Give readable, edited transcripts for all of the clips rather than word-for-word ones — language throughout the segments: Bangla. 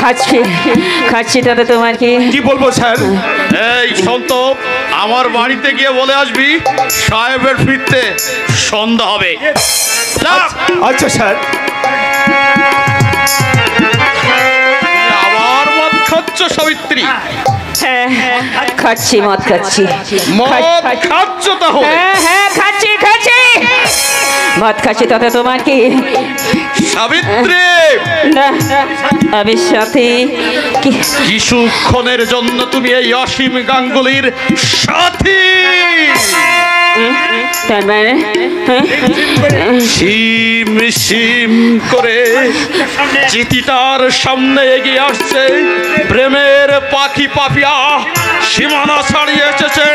খাচ্ছি খাচ্ছি, তাতে তোমার কি? কি বলবো স্যার? এই সন্ত, আমার বাড়িতে গিয়ে বলে আসবি সাহেবের ফিরতে সন্ধ্যা হবে। আচ্ছা স্যার। আবার মদ খাচ্ছ সাবিত্রী? হ্যাঁ খাচ্ছি, মদ খাচ্ছি। মদ খাচ্ছ তাহলে? হ্যাঁ খাচ্ছি খাচ্ছি, মদ খাচ্ছি, তাতে তোমার কি? সাবিত্রী, না আমি সাথে কিছুক্ষণের জন্য তুমি এই অসীম গাঙ্গুলির সাথী। তার মানে সিম সিম করে চিঠিটার সামনে এগিয়ে আসছে প্রেমের পাখি পাপিয়া, সীমানা ছাড়িয়ে এসেছে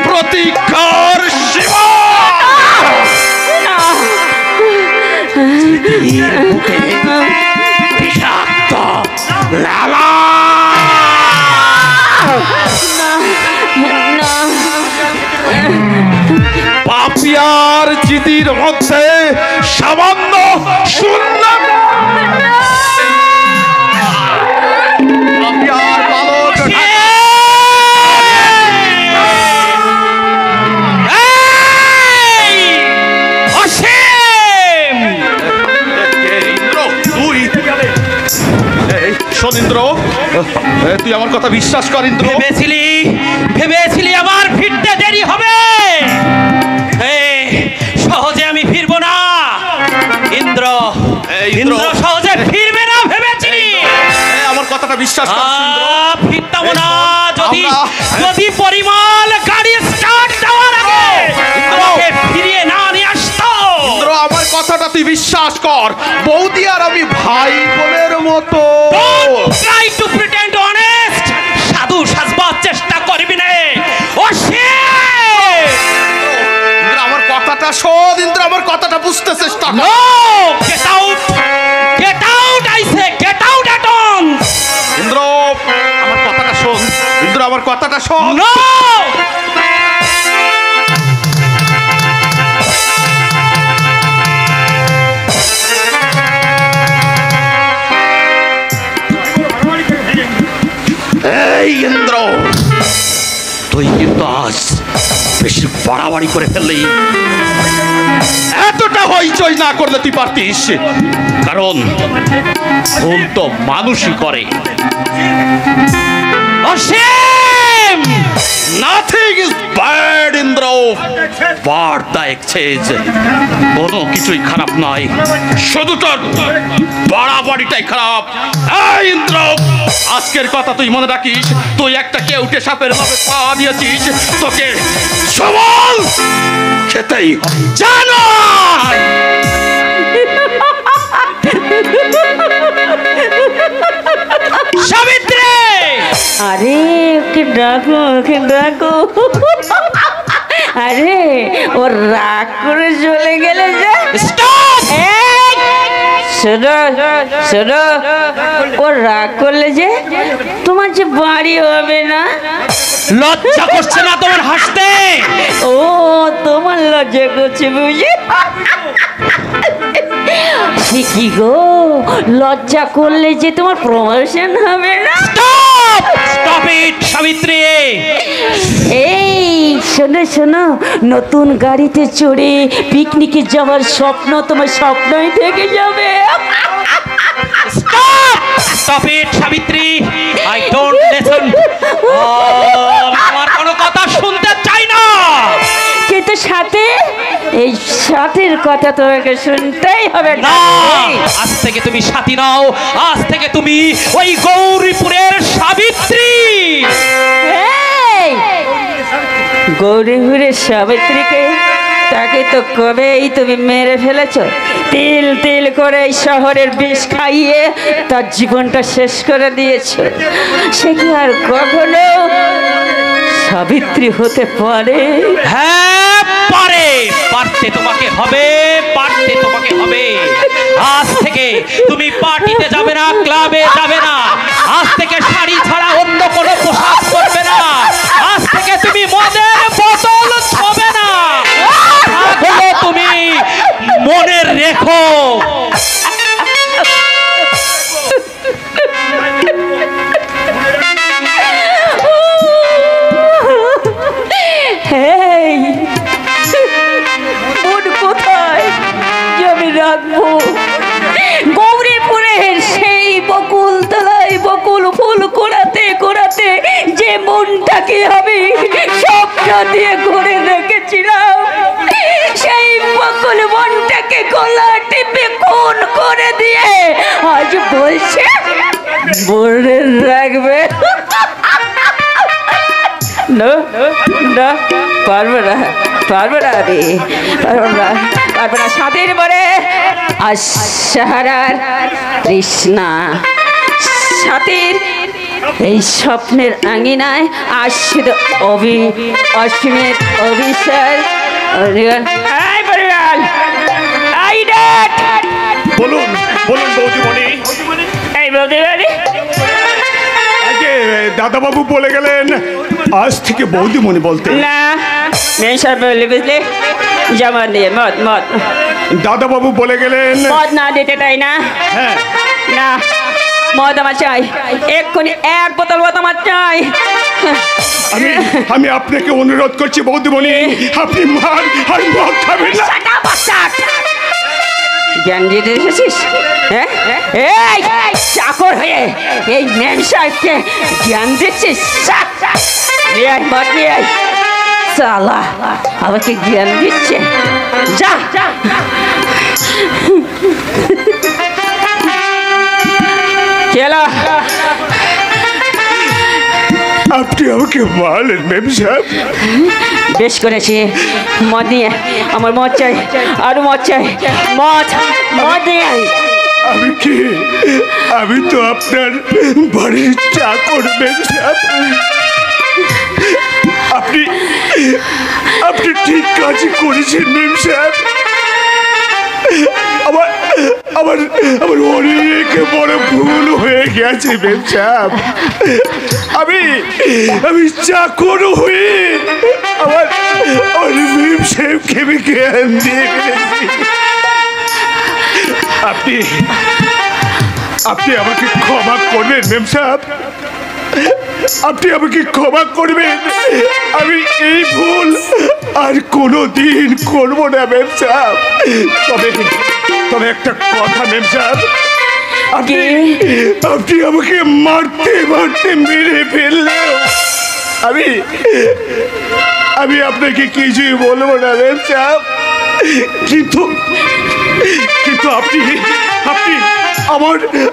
প্রতীক্ষার সীমা। বিষাক্ত লালা পাপিয়ার চিঠির মধ্যে সামান্য শূন্য। পাপিয়ার বালক শোন ইন্দ্র, তুই আমার কথা বিশ্বাস কর ইন্দ্র। ভেবেছিলি আমার ফিরতে দেরি হবে? সহজে আমি ফিরবো না ইন্দ্র, ইন্দ্র সহজে ফিরবে না ভেবেছিলি? আমার কথাটা বিশ্বাস কর। ফিরতাম না যদি পরিমল গাড়ি স্টার্ট দেওয়ার আগে আমাকে ফিরিয়ে না নিয়ে আসতো। ইন্দ্র আমার কথাটা তুই বিশ্বাস কর, বৌদি আর আমি ভাই বোনের মতো। ট্রাই টু প্রিটেন্ড অনেস্ট, সাধু সাজবার চেষ্টা করবি না। ইন্দ্র আমার কথাটা শোন, ইন্দ্র আমার কথাটা বুঝতে চেষ্টা কর। No, get out, get out I say, get out at once. Indra আমার কথাটা শোন, ইন্দ্র আমার কথাটা শোন। নো, এই ইন্দ্র, তুই কিন্তু আজ বেশি বাড়াবাড়ি করে ফেললি। এতটা হইচই না করলে তুই পারতিস, কারণ ভুল তো মানুষই করে। Ashim, nothing is bad Indra, but the exchange. কোনো কিছুই খারাপ নয়, শুধু তোর বাড়াবাড়িটাই খারাপ। এই ইন্দ্র, আজকের কথা তুই মনে রাখিস, তুই একটা কেউটে সাপের ভাবে পা দিয়েছিস, তোকে সবল খেতেই জানো। সাবিত্রী, আরে ওকে ডাকো, ওকে ডাকো। আরে ও রাগ করে চলে গেলে যে। স্টপ! শোনো শোনো, ও রাগ করলে যে তোমার যে বাড়ি হবে না। লজ্জা করছে না তোমার হাসতে? ও তোমার লজ্জা করছে বুঝি? সে কি গো, লজ্জা করলে যে তোমার প্রমোশন হবে না। স্টপ! Stop it Savitri. এই শোনো শোনো, নতুন গাড়িতে চড়ে পিকনিকে যাওয়ার স্বপ্ন তোমার স্বপ্নই থেকে যাবে। Stop! Stop it Savitri, I don't listen. আমার কোনো কথা শুনতে চাই না। কিন্তু সাথে এই সাথের কথা তোমাকে শুনতেই হবে না। আজ থেকে তুমি সাথী নাও, আজ থেকে তুমি ওই গৌরীপুরের সাবিত্রী। গৌরীপুরের সাবিত্রীকে, তাকে তো কবেই তুমি মেরে ফেলেছো। তিল তিল করে এই শহরের বিষ খাইয়ে তার জীবনটা শেষ করে দিয়েছো। সে কি আর কখনো সাবিত্রী হতে পারে? হ্যাঁ পারে, পারতে তোমাকে হবে, পারতে তোমাকে হবে। আজ থেকে তুমি পার্টিতে যাবে না, ক্লাবে যাবে না। আজ থেকে শাড়ি ছাড়া অন্য কোনো পোশাক পরবে না। আজ থেকে তুমি মদের বোতল ছবে না। তুমি মনে রেখো। গৌরীপুরের সেই বকুল তলায় বকুল ফুল কোড়াতে কোড়াতে যে মনটাকে আমি স্বপ্ন দিয়ে ঘুরে রেখেছিলাম, সেই বকুল মনটাকে গলা টিপে খুন করে দিয়ে আজ বলছে মনে রাখবে। না না, পারবে না, পারবে না, আমি পারবো না, পারবে না। সাথের পরে আজ সাহারার তৃষ্ণা, সাথীর এই স্বপ্নের আঙিনায় আজ শুধু অসীমের অভিশাপ। বলুন বলুন বৌদিমণি। এই বৌদিমণি, আগে দাদাবাবু বলে গেলেন আজ থেকে বৌদিমণি বলতে। না মেশা বললি, বুঝলি, যেমন দিয়ে মদ মদ দাদাবাবু বলে গেলেন মদ না দিতে, তাই না? হ্যাঁ, না, মদ আমার চাই, এক্ষুনি এক বোতল মদ আমার চাই। আমি আমি আপনাকে অনুরোধ করছি বৌদিমণি, আপনি মার আর মদ খাবেন না। জ্ঞান দিতে এসেছিস? হ্যাঁ, এই চাকর হয়ে এই মেম সাহেবকে জ্ঞান দিচ্ছিস? নিয়ে আয়, মদ নিয়ে আয়। সালা আমাকে জ্ঞান দিচ্ছে, যা। চলো, আপনি আমাকে মারলেন মেম সাহেব। বেশ করেছি, মদ নিয়ে, আমার মদ চাই, আরো মদ চাই, মদ মদ নিয়ে আয়। আমি তো আপনার বাড়ির চাকর মেম সাহেব। আপনি ঠিক কাজই করেছেন মেম সাহেব। আমার আমার আমার অনেক বড় ভুল হয়ে গেছে মেম সাহেব। আমি চাকর হয়ে আমার মেম সাহেবকে আমি জ্ঞান দিয়ে ফেলেছি। আপনি আমাকে ক্ষমা করবেন মেম সাহেব, আপনি আমাকে ক্ষমা করবেন। আমি এই ভুল আর কোনো দিন করবো না মেম সাহেব। তবে একটা কথা মেম সাহেব, আপনি আমাকে মারতে মারতে মেরে ফেললেও আমি আপনাকে কিছুই বলবো না মেম সাহেব। কিন্তু আপনি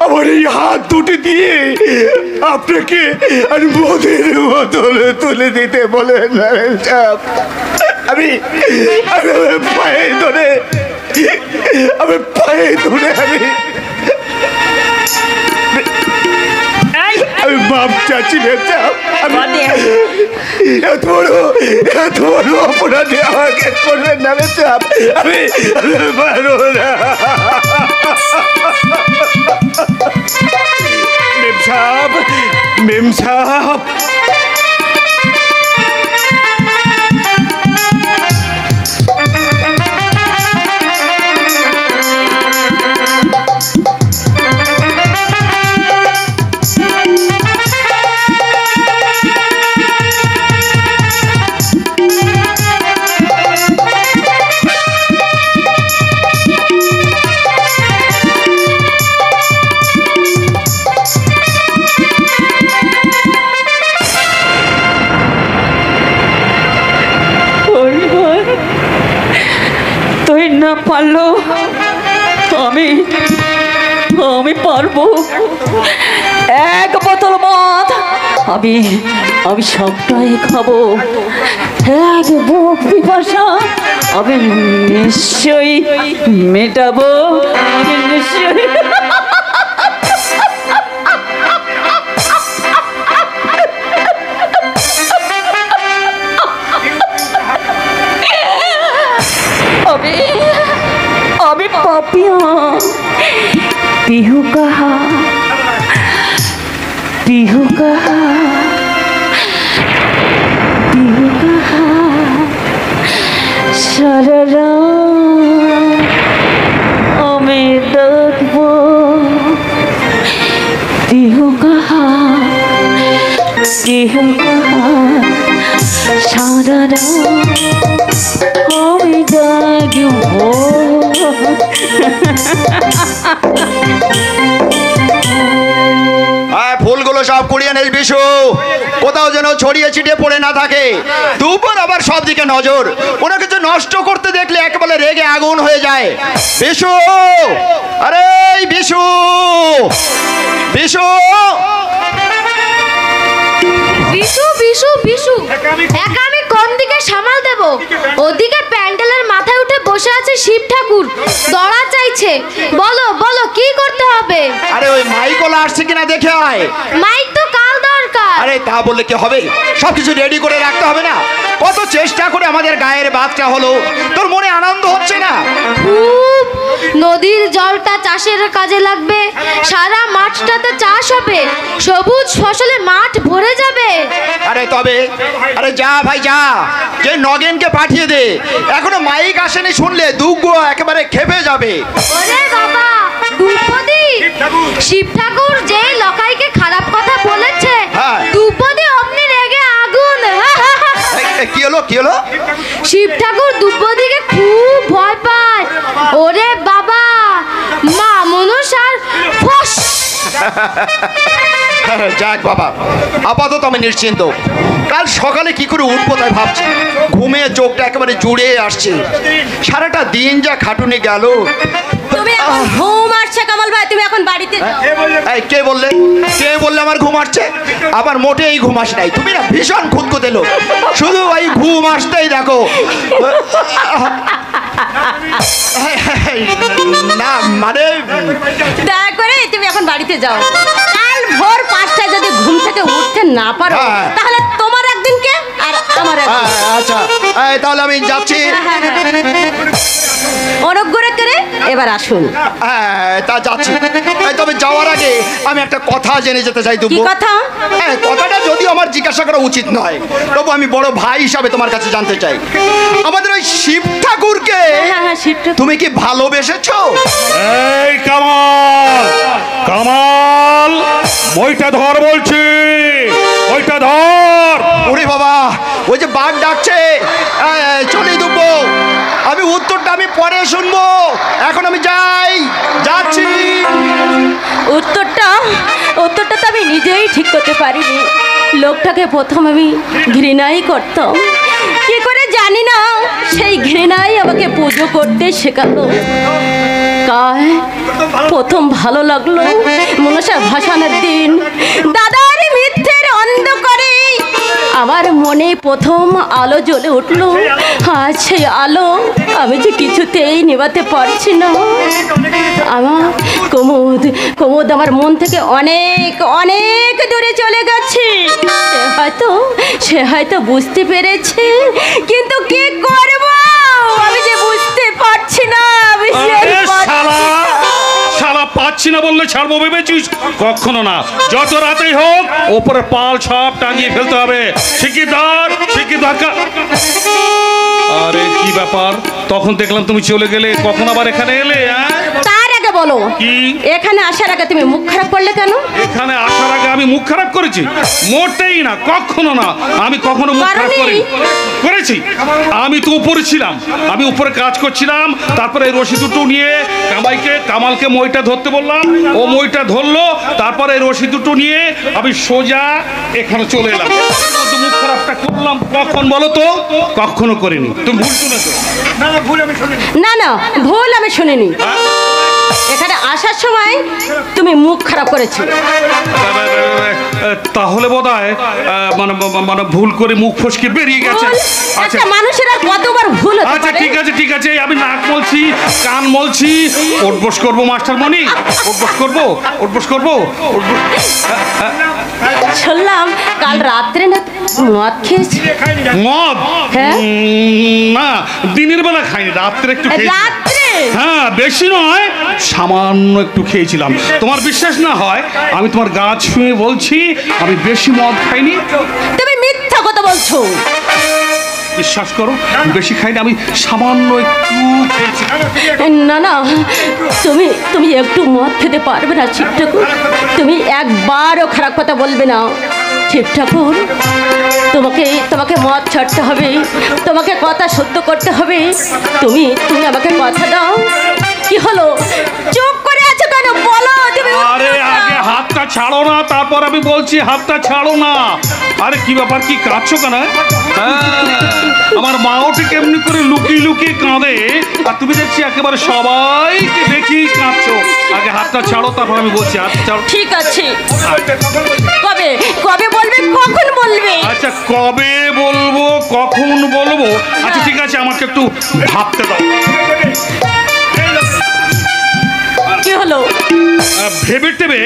আমার এই হাত দুটি দিয়ে আপনাকে আর মদের বোতলে তুলে দিতে বলেন না মেম সাহেব। আমি পায়ে ধরে আমি বাপ চাচ্ছি মেম সাহেব। এত বড় অপরাধী আমাকে করবেন না মেম সাহেব। আমি পারবো না মেম সাহেব। তুই না পারলো আমি পারবো। এক বোতল মদ আমি সবটাই খাবো। এক বুক পিপাসা আমি নিশ্চয়ই মেটাবো, নিশ্চয়ই। अभी पापिया पीहू कहा सारा हमें देखबो। पीहू कहा सारा আমি ডাকবো। ফুলগুলো সব কুড়িয়ে নিস বিশু, কোথাও যেন ছড়িয়ে ছিটিয়ে পড়ে না থাকে। দুপুর আবার সব দিকে নজর, কোনো কিছু নষ্ট করতে দেখলে একেবারে রেগে আগুন হয়ে যায়। বিশু, আরে বিশু, বিশু, বিশু বিশু বিশু, একা আমি কোন দিকে সামাল দেব? ওদিকে প্যান্ডেলের মাথায় উঠে বসে আছে শিব ঠাকুর, দড়া চাইছে। বলো বলো কি করতে হবে? আরে ওই মাইকলা আসছে কিনা দেখে আয়। মাইক তো কাল দরকার। আরে তা বললে কি হবে? সবকিছু রেডি করে রাখতে হবে না? কত চেষ্টা করে আমাদের গায়ের বাতটা হলো, তোর মনে আনন্দ হচ্ছে না? খুব, নদীর জলটা চাষের কাজে লাগবে, সারা মাঠটাতে চাষ হবে, সবুজ ফসলে মাঠ ভরে যাবে। আরে তবে, আরে যা ভাই যা, যে নগেনকে পাঠিয়ে দে, এখনো মাইক আসেনি শুনলে দুগো একেবারে খেপে যাবে। ওরে বাবা, দুপদি, শিব ঠাকুর যে লকাইকে খারাপ কথা বলেছে, হ্যাঁ। দুপদি অমনি রেগে আগুন। কি হলো কি হলো? শিব ঠাকুর দুপদিকে খুব ভয় পায়। ওরে বাবা, মা মনসার ফস। যাক বাবা, আপাতত আমি নিশ্চিন্ত। কাল সকালে কি করে উঠবো তাই ভাবছি। ঘুমিয়ে চোখটা একেবারে জুড়ে আসছে। সারাটা দিন যা খাটুনি গেল। তুমি এখন ঘুম আসছে কামাল ভাই, তুমি এখন বাড়িতে যাও। এই কে বললে? কে বললে আমার ঘুম আসছে? আবার মোটেই ঘুম আসে নাই। তুমি না ভীষণ খুঁতখুঁতে লোক, শুধু এই ঘুম আসতেই দেখো। না মানে দয়া করে তুমি এখন বাড়িতে যাও। কাল ভোর 5টায় যদি ঘুম থেকে উঠতে না পারো, হ্যাঁ। তাহলে তোমার একদিনকে আর আমার একদিন। আচ্ছা, তাহলে আমি যাচ্ছি। অনুগ্রহ করে এবার আসুন। তা যাচ্ছি। তবে যাওয়ার আগে আমি একটা কথা জেনে যেতে চাই। কি কথা? কথাটা যদিও আমার জিজ্ঞাসা করা উচিত নয়, তবু আমি বড় ভাই হিসাবে তোমার কাছে জানতে চাই। আমাদের ওই শিব ঠাকুরকে হ্যাঁ, শিব ঠাকুর। তুমি কি ভালোবেসেছো? এই কামাল, কামাল, বইটা ধর বলছি, বইটা ধর। ওরে বাবা, ওই যে বাঘ ডাকছে। চলে দুব্বো, আমি উত্তরটা আমি পরে শুনবো। এখন আমি যাচ্ছি। উত্তরটা তো আমি নিজেই ঠিক করতে পারিনি। লোকটাকে প্রথম আমি ঘৃণাই করতাম, কি করে জানি না সেই ঘৃণাই আমাকে পুজো করতে শেখালো। কায় প্রথম ভালো লাগলো মনসা ভাসানের দিন, দাদার মিথ্যের অন্ধকারে আমার মনে প্রথম আলো জ্বলে উঠল। আজ সেই আলো আমি যে কিছুতেই নেভাতে পারছি না। আমার কুমুদ আমার মন থেকে অনেক অনেক দূরে চলে গেছে। সে হয়তো বুঝতে পেরেছে, কিন্তু কি করব আমি যে বুঝতে পারছি না। শালা পাচ্ছি না বললে ছাড়বো ভেবেছিস? কখনো না। যত রাতেই হোক ওপরে পাল সব টাঙিয়ে ফেলতে হবে। ঠিকিদার, ঠিকিদার। আরে কি ব্যাপার? তখন দেখলাম তুমি চলে গেলে, কখন আবার এখানে এলে? তার আগে বলো, কি এখানে আসার আগে তুমি মুখ খারাপ করলে কেন? এখানে আসার আগে আমি মুখ খারাপ করেছি? মোটেই না, কখনো না। আমি কখনো মুখ খারাপ করেছি? আমি তো উপরে ছিলাম, আমি উপরে কাজ করছিলাম। তারপরে এই রশি দুটো নিয়ে কামালকে মইটা ধরতে বললাম, ও মইটা ধরলো। তারপরে এই রশি দুটো নিয়ে আমি সোজা এখানে চলে এলাম। মুখ খারাপটা করলাম কখন বলো তো? কখনো করিনি। তুমি ভুল শুনেছো? না, ভুল আমি শুনিনি। এখানে আসার সময় তুমি মুখ খারাপ করেছো। তাহলে বোধহয় মানে ভুল করে মুখ ফসকে বেরিয়ে গেছে। আচ্ছা, মানুষের আর কতবার ভুল হতে আচ্ছা পারে? ঠিক আছে, আমি নাক বলছি, কান বলছি। উঠবস করবো মাস্টারমণি, উঠবস করবো। শুনলাম কাল রাত্রে না মদ খেয়েছি। মদ? হ্যাঁ। না, দিনের বেলা খাইনি, রাত্রে একটু খেয়েছি। রাত্রে? হ্যাঁ, বেশি নয়, সামান্য একটু খেয়েছিলাম। তোমার বিশ্বাস না হয় আমি তোমার গা ছুঁয়ে বলছি আমি বেশি মদ খাইনি। তুমি মিথ্যা কথা বলছো। বিশ্বাস করো, বেশি খাইনি, আমি সামান্য একটু খেয়েছি। না, তুমি একটু মদ খেতে পারবে না শিব ঠাকুর। তুমি একবারও খারাপ কথা বলবে না শিব ঠাকুর। তোমাকে মদ ছাড়তে হবে, তোমাকে কথা সত্য করতে হবে। তুমি আমাকে কথা দাও। কি হলো? চুপ করে আছো কেন? বলো তুমি। আরে আগে হাতটা ছাড়ো না, তারপর আমি বলছি হাতটা ছাড়ো না। আরে কি ব্যাপার, কি কাঁদছো কেন? আমার মাও ঠিক এমনি করে লুকিয়ে লুকিয়ে কাঁদে, আর তুমি দেখছি একেবারে সবাইকে দেখি কাঁদছো। আগে হাতটা ছাড়ো, তারপর আমি বলছি হাতটা ছাড়ো। ঠিক আছে, কবে কবে বলবে, কখন বলবে? আচ্ছা কবে বলবো, কখন বলবো, আচ্ছা ঠিক আছে, আমাকে একটু ভাবতে দাও। কি হলো? ভেবে টেবে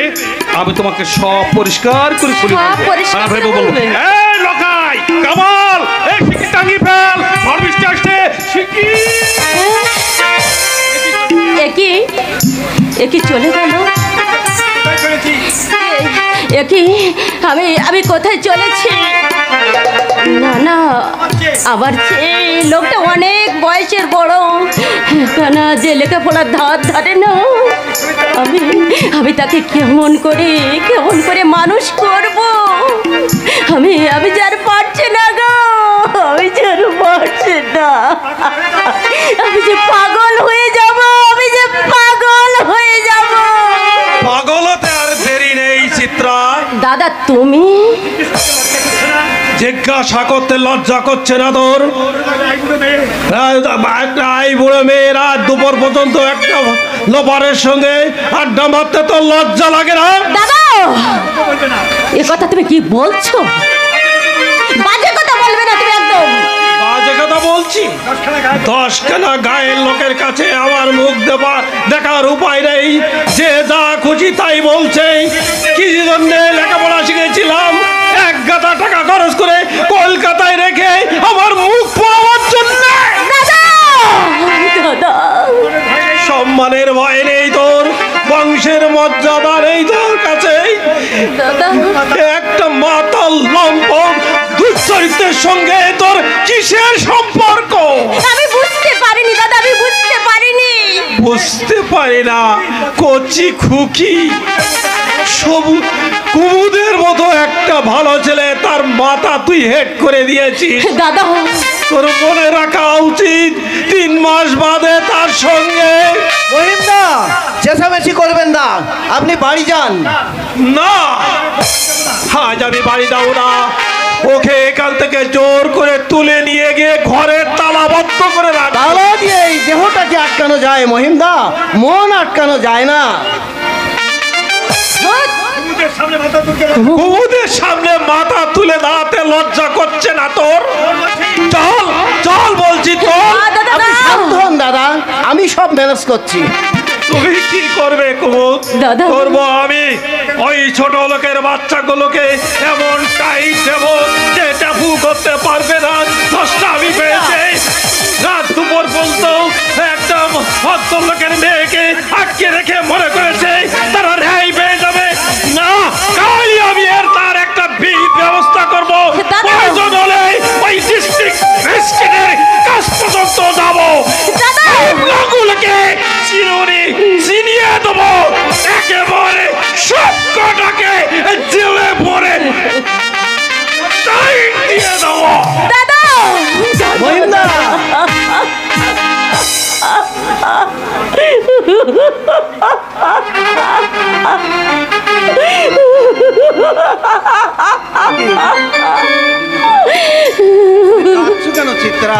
আমি তোমাকে সব পরিষ্কার করে বলি। সব পরিষ্কার ভেবে করে বলবো, বলবে? এই লোকাই কামাল, এই শিকি টাঙ্গি ফেল, ফরবিস্টে আসছে শিকি। একই চলে গেল। একই আমি আমি কোথায় চলেছি? না না, আবার এই লোকটা অনেক বয়সের বড়, কানা যে লেখাপড়ার ধার ধারে না। আমি আমি তাকে কেমন করে মানুষ করব? আমি আমি যার পারছি না গো, আমি যার পারছি না। আমি যে পাগল হয়ে যাব, আমি যে পাগল হয়ে যাব। পাগল হতে আর দেরি নেই চিত্রা। দাদা তুমি জিজ্ঞাসা করতে লজ্জা করছে না তোর? এই বুড়ো মেয়ে রাত দুপুর পর্যন্ত একটা লোপারের সঙ্গে আড্ডা মারতে তোর লজ্জা লাগে না? দাদা এ কথা তুমি কি বলছো? বাজে কথা বলবে না তুমি একদম। বাজে কথা বলছি? 10খানা গায়ের লোকের কাছে আমার মুখ দেখার উপায় নেই, যে যা খুশি তাই বলছে। কি জন্য লেখাপড়া শিখেছিলাম, 1 গাদা টাকা খরচ করে কলকাতায় রেখে আমার মুখ পাওয়ার জন্য। দাদা সম্মানের ভয় নেই তোর, বংশের মর্যাদা নেই তোর কাছে। দাদা একটা মাতাল লম্পট দুশ্চরিত্রের সঙ্গে তোর কিসের সম্পর্ক? আমি বুঝতে পারিনি দাদা, আমি বুঝতে পারিনি। বুঝতে পারি না? কচি খুকি সবুজ কুমুদের মতো একটা ভালো ছেলে, তার মাথা তুই হেড করে দিয়েছিস। দাদা তোর মনে রাখা উচিত 3 মাস বাদে তার সঙ্গে। মহিমদা, চেঁচামেচি করবেন না, আপনি বাড়ি যান। না, আজ আমি বাড়ি যাবো না। ওকে এখান থেকে জোর করে তুলে নিয়ে গিয়ে ঘরের তালা বন্ধ করে রাখ। তালা দিয়ে এই দেহটাকে আটকানো যায় মহিমদা, মন আটকানো যায় না। কুমুদের সামনে মাথা তুলে দাঁড়াতে লজ্জা করছে না তোর? চল চল বলছি তোর। আপনি শান্ত হন দাদা, আমি সব ম্যানেজ করছি। তুমি কি করবে কুমুদ? দাদা। করবো আমি। ওই ছোট লোকের বাচ্চাগুলোকে এমন টাইট দেবো যে টাফু করতে পারবে না। 10টা আমি পেয়েছি, রাত দুপুর পর্যন্ত একটা ভদ্রলোকের মেয়েকে আটকে রেখে মনে করেছে তারা রেহাই পেয়ে যাবে। না, কালই আমি তার একটা ব্যবস্থা করবো। দাদা। প্রয়োজন হলে ওই ডিস্ট্রিক্ট ম্যাজিস্ট্রেটের কাছ পর্যন্ত যাবো। দাদা। লোকগুলোকে চিনিয়ে দেবো, একেবারে সব কটাকে জেলে পড়ে টাইট দিয়ে দেবো। দাদা মহিমদা, কেন চিত্রা?